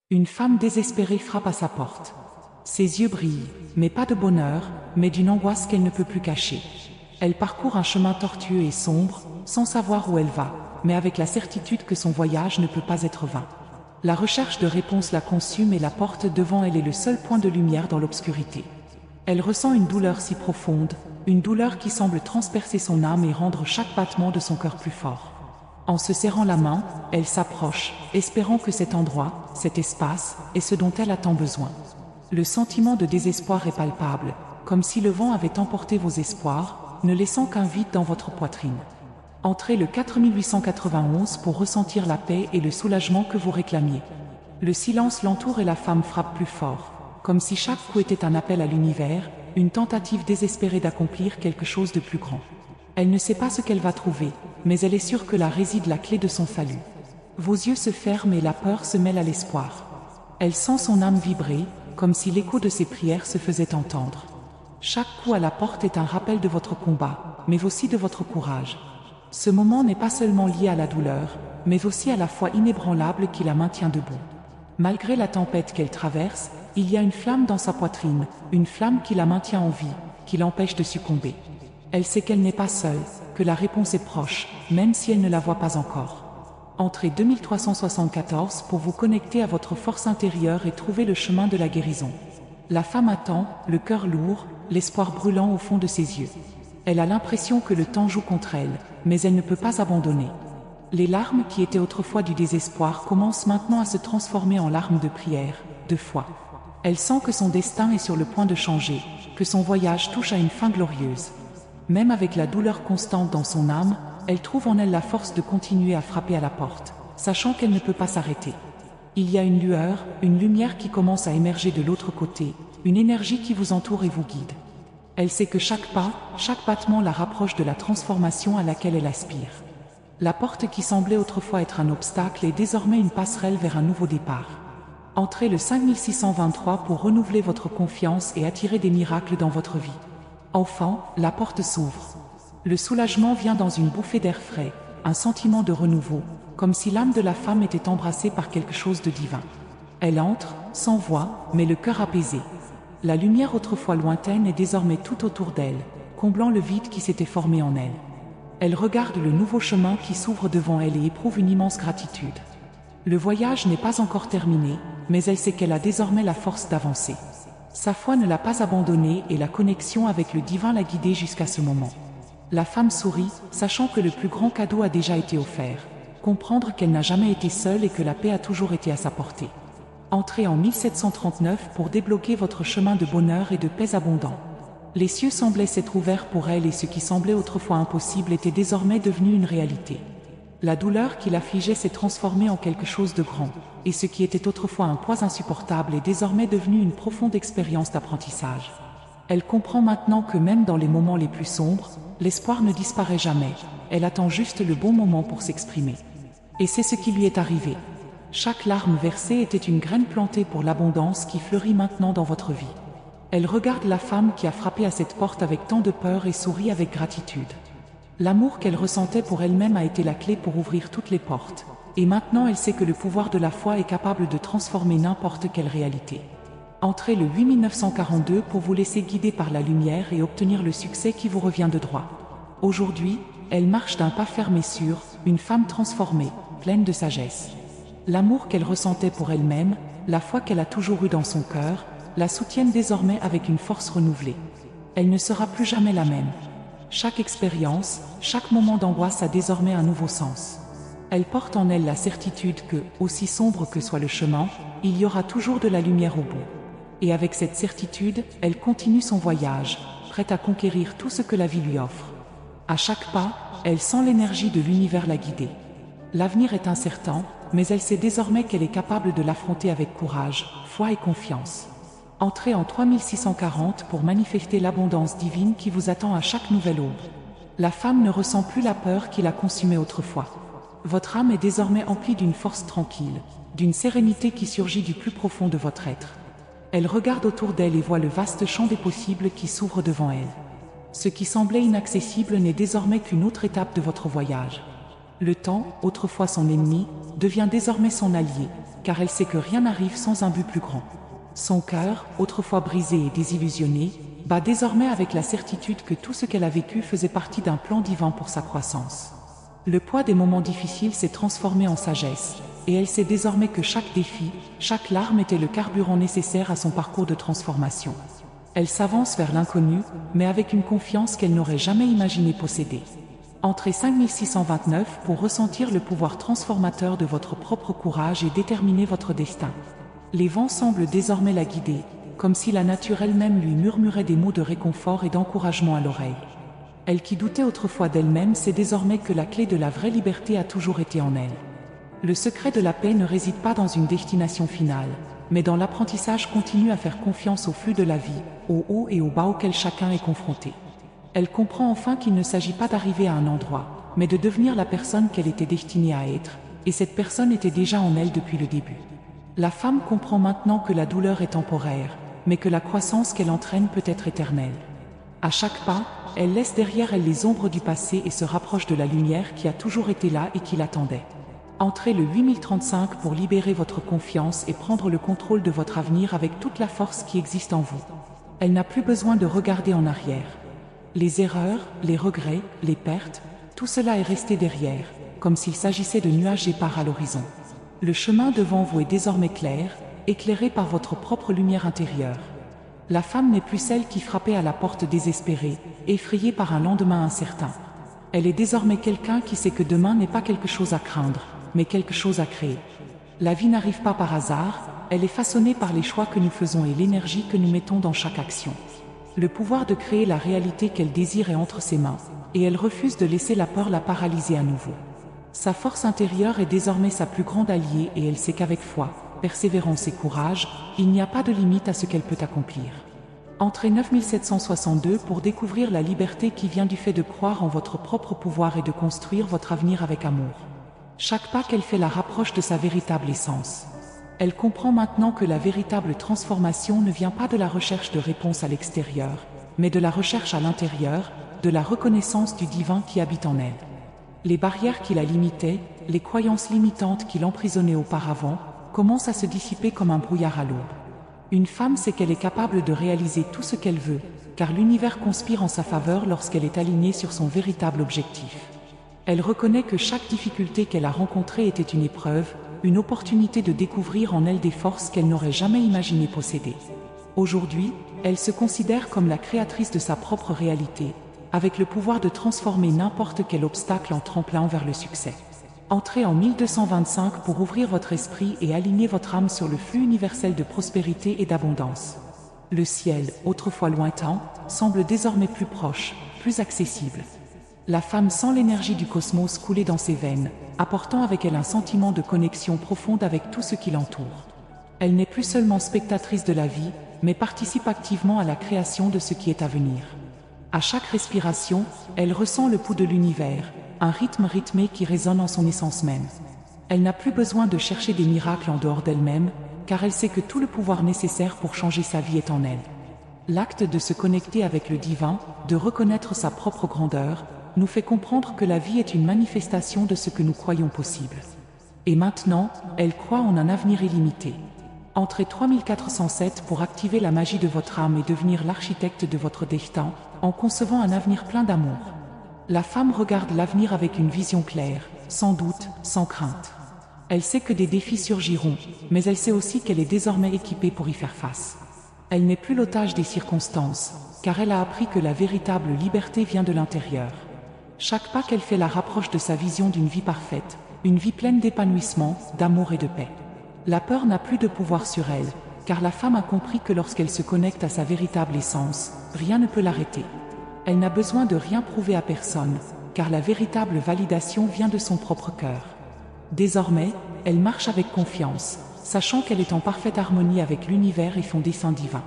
Une femme désespérée frappe à sa porte. Ses yeux brillent, mais pas de bonheur, mais d'une angoisse qu'elle ne peut plus cacher. Elle parcourt un chemin tortueux et sombre, sans savoir où elle va, mais avec la certitude que son voyage ne peut pas être vain. La recherche de réponses la consume et la porte devant elle est le seul point de lumière dans l'obscurité. Elle ressent une douleur si profonde, une douleur qui semble transpercer son âme et rendre chaque battement de son cœur plus fort. En se serrant la main, elle s'approche, espérant que cet endroit, cet espace, est ce dont elle a tant besoin. Le sentiment de désespoir est palpable, comme si le vent avait emporté vos espoirs, ne laissant qu'un vide dans votre poitrine. Entrez le 4891 pour ressentir la paix et le soulagement que vous réclamiez. Le silence l'entoure et la femme frappe plus fort, comme si chaque coup était un appel à l'univers, une tentative désespérée d'accomplir quelque chose de plus grand. Elle ne sait pas ce qu'elle va trouver, mais elle est sûre que là réside la clé de son salut. Vos yeux se ferment et la peur se mêle à l'espoir. Elle sent son âme vibrer, comme si l'écho de ses prières se faisait entendre. Chaque coup à la porte est un rappel de votre combat, mais aussi de votre courage. Ce moment n'est pas seulement lié à la douleur, mais aussi à la foi inébranlable qui la maintient debout. Malgré la tempête qu'elle traverse, il y a une flamme dans sa poitrine, une flamme qui la maintient en vie, qui l'empêche de succomber. Elle sait qu'elle n'est pas seule, que la réponse est proche, même si elle ne la voit pas encore. Entrez 2374 pour vous connecter à votre force intérieure et trouver le chemin de la guérison. La femme attend, le cœur lourd, l'espoir brûlant au fond de ses yeux. Elle a l'impression que le temps joue contre elle, mais elle ne peut pas abandonner. Les larmes qui étaient autrefois du désespoir commencent maintenant à se transformer en larmes de prière, de foi. Elle sent que son destin est sur le point de changer, que son voyage touche à une fin glorieuse. Même avec la douleur constante dans son âme, elle trouve en elle la force de continuer à frapper à la porte, sachant qu'elle ne peut pas s'arrêter. Il y a une lueur, une lumière qui commence à émerger de l'autre côté, une énergie qui vous entoure et vous guide. Elle sait que chaque pas, chaque battement la rapproche de la transformation à laquelle elle aspire. La porte qui semblait autrefois être un obstacle est désormais une passerelle vers un nouveau départ. Entrez le 5623 pour renouveler votre confiance et attirer des miracles dans votre vie. Enfant, la porte s'ouvre. Le soulagement vient dans une bouffée d'air frais, un sentiment de renouveau, comme si l'âme de la femme était embrassée par quelque chose de divin. Elle entre, sans voix, mais le cœur apaisé. La lumière autrefois lointaine est désormais tout autour d'elle, comblant le vide qui s'était formé en elle. Elle regarde le nouveau chemin qui s'ouvre devant elle et éprouve une immense gratitude. Le voyage n'est pas encore terminé, mais elle sait qu'elle a désormais la force d'avancer. Sa foi ne l'a pas abandonnée et la connexion avec le divin l'a guidée jusqu'à ce moment. La femme sourit, sachant que le plus grand cadeau a déjà été offert. Comprendre qu'elle n'a jamais été seule et que la paix a toujours été à sa portée. Entrez en 1739 pour débloquer votre chemin de bonheur et de paix abondant. Les cieux semblaient s'être ouverts pour elle et ce qui semblait autrefois impossible était désormais devenu une réalité. La douleur qui l'affligeait s'est transformée en quelque chose de grand, et ce qui était autrefois un poids insupportable est désormais devenu une profonde expérience d'apprentissage. Elle comprend maintenant que même dans les moments les plus sombres, l'espoir ne disparaît jamais, elle attend juste le bon moment pour s'exprimer. Et c'est ce qui lui est arrivé. Chaque larme versée était une graine plantée pour l'abondance qui fleurit maintenant dans votre vie. Elle regarde la femme qui a frappé à cette porte avec tant de peur et sourit avec gratitude. L'amour qu'elle ressentait pour elle-même a été la clé pour ouvrir toutes les portes. Et maintenant elle sait que le pouvoir de la foi est capable de transformer n'importe quelle réalité. Entrez le 8942 pour vous laisser guider par la lumière et obtenir le succès qui vous revient de droit. Aujourd'hui, elle marche d'un pas ferme et sûr, une femme transformée, pleine de sagesse. L'amour qu'elle ressentait pour elle-même, la foi qu'elle a toujours eue dans son cœur, la soutiennent désormais avec une force renouvelée. Elle ne sera plus jamais la même. Chaque expérience, chaque moment d'angoisse a désormais un nouveau sens. Elle porte en elle la certitude que, aussi sombre que soit le chemin, il y aura toujours de la lumière au bout. Et avec cette certitude, elle continue son voyage, prête à conquérir tout ce que la vie lui offre. À chaque pas, elle sent l'énergie de l'univers la guider. L'avenir est incertain, mais elle sait désormais qu'elle est capable de l'affronter avec courage, foi et confiance. Entrez en 3640 pour manifester l'abondance divine qui vous attend à chaque nouvelle aube. La femme ne ressent plus la peur qui la consumait autrefois. Votre âme est désormais emplie d'une force tranquille, d'une sérénité qui surgit du plus profond de votre être. Elle regarde autour d'elle et voit le vaste champ des possibles qui s'ouvre devant elle. Ce qui semblait inaccessible n'est désormais qu'une autre étape de votre voyage. Le temps, autrefois son ennemi, devient désormais son allié, car elle sait que rien n'arrive sans un but plus grand. Son cœur, autrefois brisé et désillusionné, bat désormais avec la certitude que tout ce qu'elle a vécu faisait partie d'un plan divin pour sa croissance. Le poids des moments difficiles s'est transformé en sagesse, et elle sait désormais que chaque défi, chaque larme était le carburant nécessaire à son parcours de transformation. Elle s'avance vers l'inconnu, mais avec une confiance qu'elle n'aurait jamais imaginé posséder. Entrez 5629 pour ressentir le pouvoir transformateur de votre propre courage et déterminer votre destin. Les vents semblent désormais la guider, comme si la nature elle-même lui murmurait des mots de réconfort et d'encouragement à l'oreille. Elle qui doutait autrefois d'elle-même sait désormais que la clé de la vraie liberté a toujours été en elle. Le secret de la paix ne réside pas dans une destination finale, mais dans l'apprentissage continu à faire confiance au flux de la vie, au haut et au bas auquel chacun est confronté. Elle comprend enfin qu'il ne s'agit pas d'arriver à un endroit, mais de devenir la personne qu'elle était destinée à être, et cette personne était déjà en elle depuis le début. La femme comprend maintenant que la douleur est temporaire, mais que la croissance qu'elle entraîne peut être éternelle. À chaque pas, elle laisse derrière elle les ombres du passé et se rapproche de la lumière qui a toujours été là et qui l'attendait. Entrez le 8035 pour libérer votre confiance et prendre le contrôle de votre avenir avec toute la force qui existe en vous. Elle n'a plus besoin de regarder en arrière. Les erreurs, les regrets, les pertes, tout cela est resté derrière, comme s'il s'agissait de nuages épars à l'horizon. Le chemin devant vous est désormais clair, éclairé par votre propre lumière intérieure. La femme n'est plus celle qui frappait à la porte désespérée, effrayée par un lendemain incertain. Elle est désormais quelqu'un qui sait que demain n'est pas quelque chose à craindre, mais quelque chose à créer. La vie n'arrive pas par hasard, elle est façonnée par les choix que nous faisons et l'énergie que nous mettons dans chaque action. Le pouvoir de créer la réalité qu'elle désire est entre ses mains, et elle refuse de laisser la peur la paralyser à nouveau. Sa force intérieure est désormais sa plus grande alliée et elle sait qu'avec foi, persévérance et courage, il n'y a pas de limite à ce qu'elle peut accomplir. Entrez 9762 pour découvrir la liberté qui vient du fait de croire en votre propre pouvoir et de construire votre avenir avec amour. Chaque pas qu'elle fait la rapproche de sa véritable essence. Elle comprend maintenant que la véritable transformation ne vient pas de la recherche de réponses à l'extérieur, mais de la recherche à l'intérieur, de la reconnaissance du divin qui habite en elle. Les barrières qui la limitaient, les croyances limitantes qui l'emprisonnaient auparavant, commencent à se dissiper comme un brouillard à l'aube. Une femme sait qu'elle est capable de réaliser tout ce qu'elle veut, car l'univers conspire en sa faveur lorsqu'elle est alignée sur son véritable objectif. Elle reconnaît que chaque difficulté qu'elle a rencontrée était une épreuve, une opportunité de découvrir en elle des forces qu'elle n'aurait jamais imaginé posséder. Aujourd'hui, elle se considère comme la créatrice de sa propre réalité, avec le pouvoir de transformer n'importe quel obstacle en tremplin vers le succès. Entrez en 1225 pour ouvrir votre esprit et aligner votre âme sur le flux universel de prospérité et d'abondance. Le ciel, autrefois lointain, semble désormais plus proche, plus accessible. La femme sent l'énergie du cosmos couler dans ses veines, apportant avec elle un sentiment de connexion profonde avec tout ce qui l'entoure. Elle n'est plus seulement spectatrice de la vie, mais participe activement à la création de ce qui est à venir. À chaque respiration, elle ressent le pouls de l'univers, un rythme rythmé qui résonne en son essence même. Elle n'a plus besoin de chercher des miracles en dehors d'elle-même, car elle sait que tout le pouvoir nécessaire pour changer sa vie est en elle. L'acte de se connecter avec le divin, de reconnaître sa propre grandeur, nous fait comprendre que la vie est une manifestation de ce que nous croyons possible. Et maintenant, elle croit en un avenir illimité. Entrez 3407 pour activer la magie de votre âme et devenir l'architecte de votre destin, en concevant un avenir plein d'amour. La femme regarde l'avenir avec une vision claire, sans doute, sans crainte. Elle sait que des défis surgiront, mais elle sait aussi qu'elle est désormais équipée pour y faire face. Elle n'est plus l'otage des circonstances, car elle a appris que la véritable liberté vient de l'intérieur. Chaque pas qu'elle fait la rapproche de sa vision d'une vie parfaite, une vie pleine d'épanouissement, d'amour et de paix. La peur n'a plus de pouvoir sur elle, car la femme a compris que lorsqu'elle se connecte à sa véritable essence, rien ne peut l'arrêter. Elle n'a besoin de rien prouver à personne, car la véritable validation vient de son propre cœur. Désormais, elle marche avec confiance, sachant qu'elle est en parfaite harmonie avec l'univers et son dessein divin.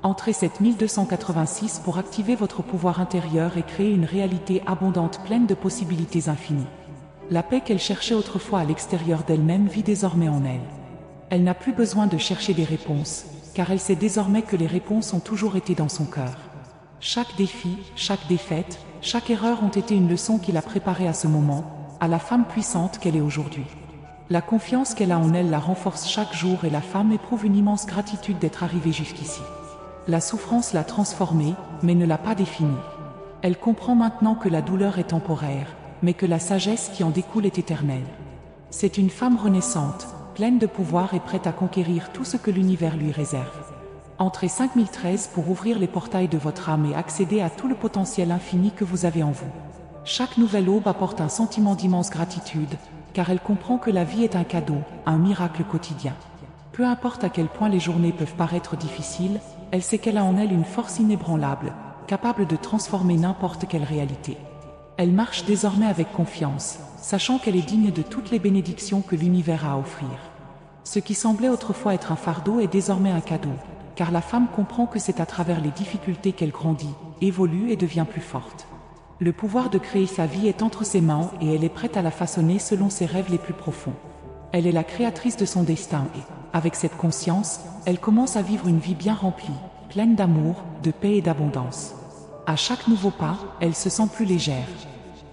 Entrez 7286 pour activer votre pouvoir intérieur et créer une réalité abondante pleine de possibilités infinies. La paix qu'elle cherchait autrefois à l'extérieur d'elle-même vit désormais en elle. Elle n'a plus besoin de chercher des réponses, car elle sait désormais que les réponses ont toujours été dans son cœur. Chaque défi, chaque défaite, chaque erreur ont été une leçon qui l'a préparée à ce moment, à la femme puissante qu'elle est aujourd'hui. La confiance qu'elle a en elle la renforce chaque jour et la femme éprouve une immense gratitude d'être arrivée jusqu'ici. La souffrance l'a transformée, mais ne l'a pas définie. Elle comprend maintenant que la douleur est temporaire, mais que la sagesse qui en découle est éternelle. C'est une femme renaissante, pleine de pouvoir et prête à conquérir tout ce que l'univers lui réserve. Entrez 5013 pour ouvrir les portails de votre âme et accéder à tout le potentiel infini que vous avez en vous. Chaque nouvelle aube apporte un sentiment d'immense gratitude, car elle comprend que la vie est un cadeau, un miracle quotidien. Peu importe à quel point les journées peuvent paraître difficiles, elle sait qu'elle a en elle une force inébranlable, capable de transformer n'importe quelle réalité. Elle marche désormais avec confiance, sachant qu'elle est digne de toutes les bénédictions que l'univers a à offrir. Ce qui semblait autrefois être un fardeau est désormais un cadeau, car la femme comprend que c'est à travers les difficultés qu'elle grandit, évolue et devient plus forte. Le pouvoir de créer sa vie est entre ses mains et elle est prête à la façonner selon ses rêves les plus profonds. Elle est la créatrice de son destin et, avec cette conscience, elle commence à vivre une vie bien remplie, pleine d'amour, de paix et d'abondance. À chaque nouveau pas, elle se sent plus légère.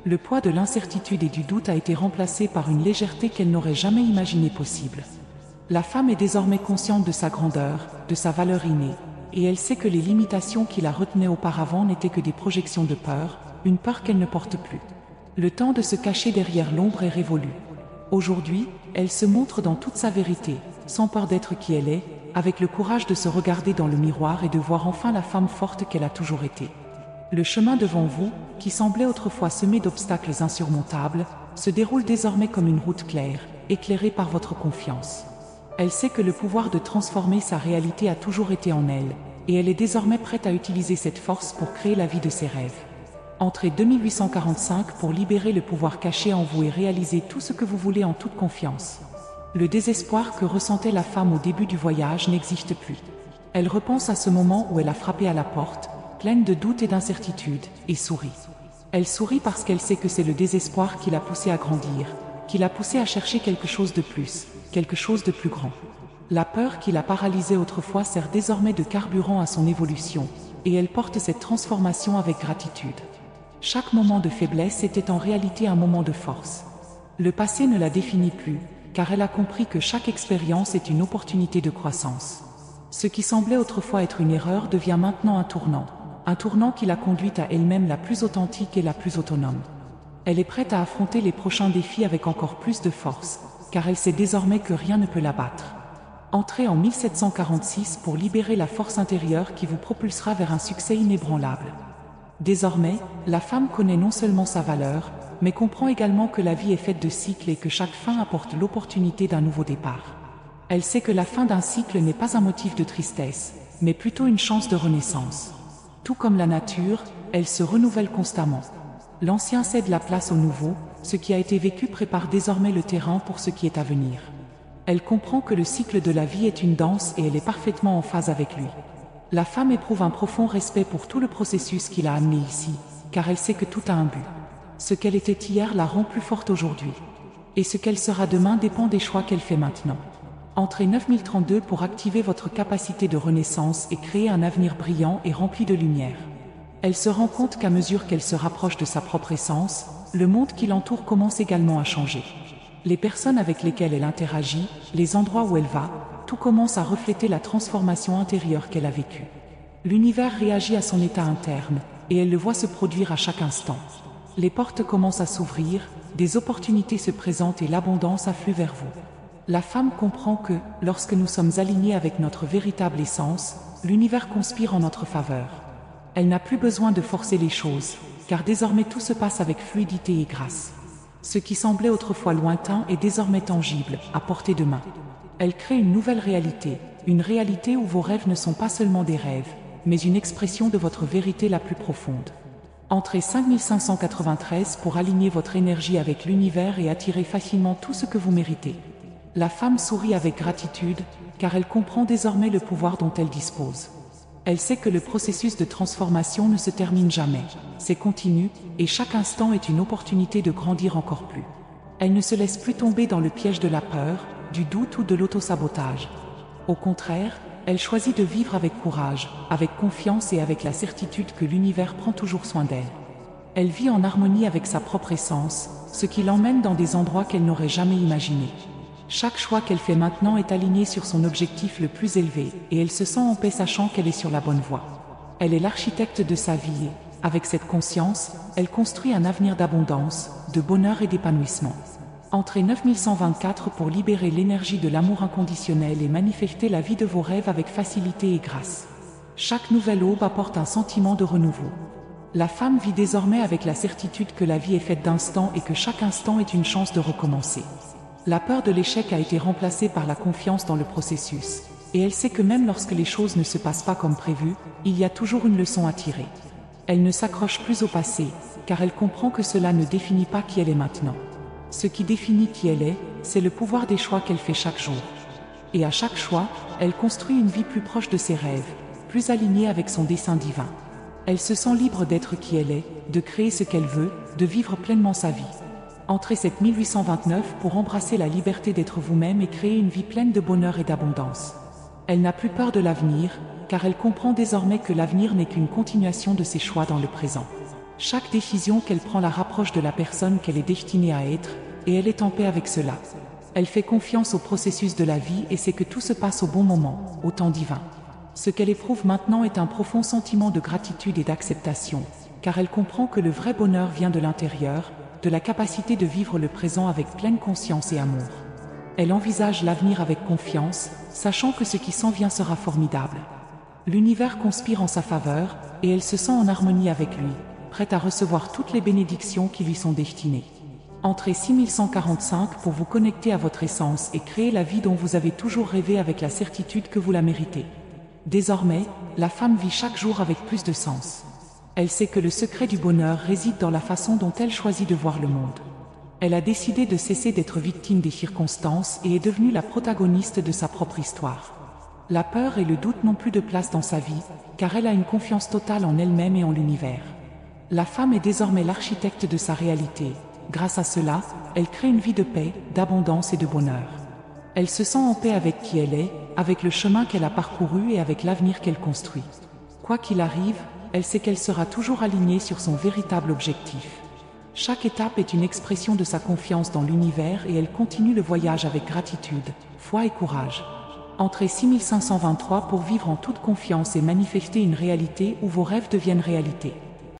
Le poids de l'incertitude et du doute a été remplacé par une légèreté qu'elle n'aurait jamais imaginée possible. La femme est désormais consciente de sa grandeur, de sa valeur innée, et elle sait que les limitations qui la retenaient auparavant n'étaient que des projections de peur, une peur qu'elle ne porte plus. Le temps de se cacher derrière l'ombre est révolu. Aujourd'hui, elle se montre dans toute sa vérité, sans peur d'être qui elle est, avec le courage de se regarder dans le miroir et de voir enfin la femme forte qu'elle a toujours été. Le chemin devant vous, qui semblait autrefois semé d'obstacles insurmontables, se déroule désormais comme une route claire, éclairée par votre confiance. Elle sait que le pouvoir de transformer sa réalité a toujours été en elle, et elle est désormais prête à utiliser cette force pour créer la vie de ses rêves. Entrez 2845 pour libérer le pouvoir caché en vous et réaliser tout ce que vous voulez en toute confiance. Le désespoir que ressentait la femme au début du voyage n'existe plus. Elle repense à ce moment où elle a frappé à la porte, pleine de doutes et d'incertitudes, et sourit. Elle sourit parce qu'elle sait que c'est le désespoir qui l'a poussée à grandir, qui l'a poussée à chercher quelque chose de plus, quelque chose de plus grand. La peur qui la paralysait autrefois sert désormais de carburant à son évolution, et elle porte cette transformation avec gratitude. Chaque moment de faiblesse était en réalité un moment de force. Le passé ne la définit plus, car elle a compris que chaque expérience est une opportunité de croissance. Ce qui semblait autrefois être une erreur devient maintenant un tournant qui l'a conduite à elle-même la plus authentique et la plus autonome. Elle est prête à affronter les prochains défis avec encore plus de force, car elle sait désormais que rien ne peut la battre. Entrez en 1746 pour libérer la force intérieure qui vous propulsera vers un succès inébranlable. Désormais, la femme connaît non seulement sa valeur, mais comprend également que la vie est faite de cycles et que chaque fin apporte l'opportunité d'un nouveau départ. Elle sait que la fin d'un cycle n'est pas un motif de tristesse, mais plutôt une chance de renaissance. Tout comme la nature, elle se renouvelle constamment. L'ancien cède la place au nouveau, ce qui a été vécu prépare désormais le terrain pour ce qui est à venir. Elle comprend que le cycle de la vie est une danse et elle est parfaitement en phase avec lui. La femme éprouve un profond respect pour tout le processus qui l'a amenée ici, car elle sait que tout a un but. Ce qu'elle était hier la rend plus forte aujourd'hui. Et ce qu'elle sera demain dépend des choix qu'elle fait maintenant. Entrez 9032 pour activer votre capacité de renaissance et créer un avenir brillant et rempli de lumière. Elle se rend compte qu'à mesure qu'elle se rapproche de sa propre essence, le monde qui l'entoure commence également à changer. Les personnes avec lesquelles elle interagit, les endroits où elle va, tout commence à refléter la transformation intérieure qu'elle a vécue. L'univers réagit à son état interne, et elle le voit se produire à chaque instant. Les portes commencent à s'ouvrir, des opportunités se présentent et l'abondance afflue vers vous. La femme comprend que, lorsque nous sommes alignés avec notre véritable essence, l'univers conspire en notre faveur. Elle n'a plus besoin de forcer les choses, car désormais tout se passe avec fluidité et grâce. Ce qui semblait autrefois lointain est désormais tangible, à portée de main. Elle crée une nouvelle réalité, une réalité où vos rêves ne sont pas seulement des rêves, mais une expression de votre vérité la plus profonde. Entrez 5593 pour aligner votre énergie avec l'univers et attirer facilement tout ce que vous méritez. La femme sourit avec gratitude, car elle comprend désormais le pouvoir dont elle dispose. Elle sait que le processus de transformation ne se termine jamais, c'est continu, et chaque instant est une opportunité de grandir encore plus. Elle ne se laisse plus tomber dans le piège de la peur, du doute ou de l'autosabotage. Au contraire, elle choisit de vivre avec courage, avec confiance et avec la certitude que l'univers prend toujours soin d'elle. Elle vit en harmonie avec sa propre essence, ce qui l'emmène dans des endroits qu'elle n'aurait jamais imaginés. Chaque choix qu'elle fait maintenant est aligné sur son objectif le plus élevé, et elle se sent en paix sachant qu'elle est sur la bonne voie. Elle est l'architecte de sa vie et, avec cette conscience, elle construit un avenir d'abondance, de bonheur et d'épanouissement. Entrez 9124 pour libérer l'énergie de l'amour inconditionnel et manifester la vie de vos rêves avec facilité et grâce. Chaque nouvelle aube apporte un sentiment de renouveau. La femme vit désormais avec la certitude que la vie est faite d'instants et que chaque instant est une chance de recommencer. La peur de l'échec a été remplacée par la confiance dans le processus, et elle sait que même lorsque les choses ne se passent pas comme prévu, il y a toujours une leçon à tirer. Elle ne s'accroche plus au passé, car elle comprend que cela ne définit pas qui elle est maintenant. Ce qui définit qui elle est, c'est le pouvoir des choix qu'elle fait chaque jour. Et à chaque choix, elle construit une vie plus proche de ses rêves, plus alignée avec son dessein divin. Elle se sent libre d'être qui elle est, de créer ce qu'elle veut, de vivre pleinement sa vie. Entrez 7829 pour embrasser la liberté d'être vous-même et créer une vie pleine de bonheur et d'abondance. Elle n'a plus peur de l'avenir, car elle comprend désormais que l'avenir n'est qu'une continuation de ses choix dans le présent. Chaque décision qu'elle prend la rapproche de la personne qu'elle est destinée à être, et elle est en paix avec cela. Elle fait confiance au processus de la vie et sait que tout se passe au bon moment, au temps divin. Ce qu'elle éprouve maintenant est un profond sentiment de gratitude et d'acceptation, car elle comprend que le vrai bonheur vient de l'intérieur, de la capacité de vivre le présent avec pleine conscience et amour. Elle envisage l'avenir avec confiance, sachant que ce qui s'en vient sera formidable. L'univers conspire en sa faveur, et elle se sent en harmonie avec lui, prête à recevoir toutes les bénédictions qui lui sont destinées. Entrez 6145 pour vous connecter à votre essence et créer la vie dont vous avez toujours rêvé avec la certitude que vous la méritez. Désormais, la femme vit chaque jour avec plus de sens. Elle sait que le secret du bonheur réside dans la façon dont elle choisit de voir le monde. Elle a décidé de cesser d'être victime des circonstances et est devenue la protagoniste de sa propre histoire. La peur et le doute n'ont plus de place dans sa vie, car elle a une confiance totale en elle-même et en l'univers. La femme est désormais l'architecte de sa réalité. Grâce à cela, elle crée une vie de paix, d'abondance et de bonheur. Elle se sent en paix avec qui elle est, avec le chemin qu'elle a parcouru et avec l'avenir qu'elle construit. Quoi qu'il arrive, elle sait qu'elle sera toujours alignée sur son véritable objectif. Chaque étape est une expression de sa confiance dans l'univers et elle continue le voyage avec gratitude, foi et courage. Entrez 6523 pour vivre en toute confiance et manifester une réalité où vos rêves deviennent réalité.